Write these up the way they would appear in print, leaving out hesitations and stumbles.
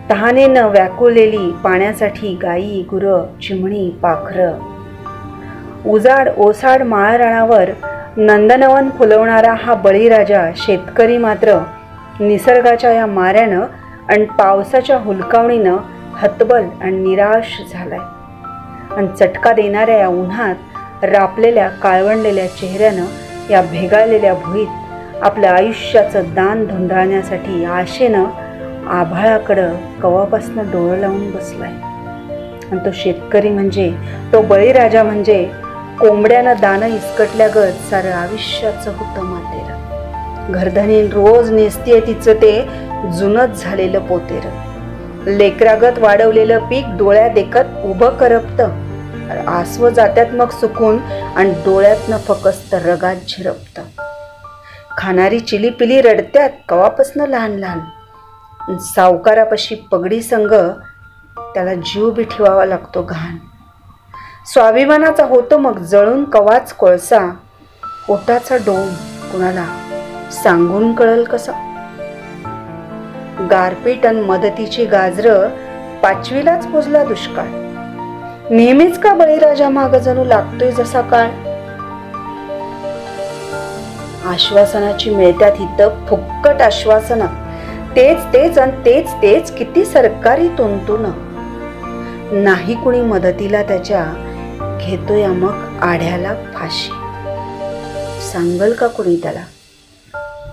तहानेनं व्याकुळलेली पाण्यासाठी गायी, गुरं, चिमणी, पाखरं. उजाड ओसाड माळरानावर नंदनवन फुलवणारा हा बळीराजा शेतकरी मात्र निसर्गाच्या या माऱ्यानं आणि पावसाच्या हुलकावणीनं हतबल आणि निराश झालाय. आणि चटका देणाऱ्या या उन्हात रापलेल्या काळवंडलेल्या चेहऱ्यानं या भेगाळलेल्या भुईत आपल्या आयुष्याचं दान धुंडाळण्यासाठी आशेनं आभाळाकडं कवापासनं डोळं लावून बसलाय. आणि तो शेतकरी म्हणजे, तो बळीराजा म्हणजे कोंबड्यानं दाणं इसकटल्यागत सारं आयुष्याचं होतं मातेर. घरधनीन रोज नेसतीये तिचं ते जुनच झालेलं पोतेर. लेकरागत वाढवलेलं पीक डोळ्या देखत उभं करपतं. आसवं जात्यात मग सुकून आणि डोळ्यातनं फकस्त रगात झिरपतं. खाणारी चिलीपिली रडत्यात कवापासनं लहान लहान. सावकारापाशी पगडी संग त्याला जीव बी ठेवावा लागतो घाण. स्वाभिमानाचा होतो मग जळून कवाच कोळसा. पोटाचा डोम कुणाला सांगून कळल कसा. गारपीट आणि मदतीची गाजरं 5वीलाच पोजला दुष्काळ. नेहमीच का बळीराजा माग जणू लागतोय जसा काळ. आश्वासनाची मिळत्यात हिथं फुक्कट आश्वासनं. तेच तेच आणि तेच तेच किती सरकारी तुंतुन. नाही कुणी मदतीला त्याच्या घेतोय मग आढ्याला फाशी. सांगल का कुणी त्याला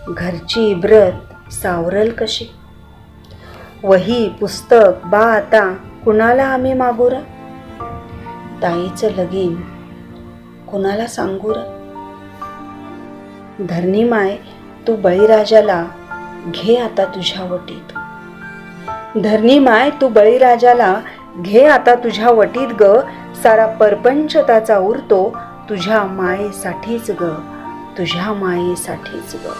घरची इब्रत सावरल कशी. वही पुस्तक बा आता कुणाला आम्ही मागू र. ताईचं लगीन कुणाला सांगू र. धरणी माय तू बळीराजाला घे आता तुझ्या वटीत. धरणी माय तू बळीराजाला घे आता तुझ्या वटीत ग. सारा परपंच त्याचा उरतो तुझ्या मायेसाठीच ग, तुझ्या मायेसाठीच ग.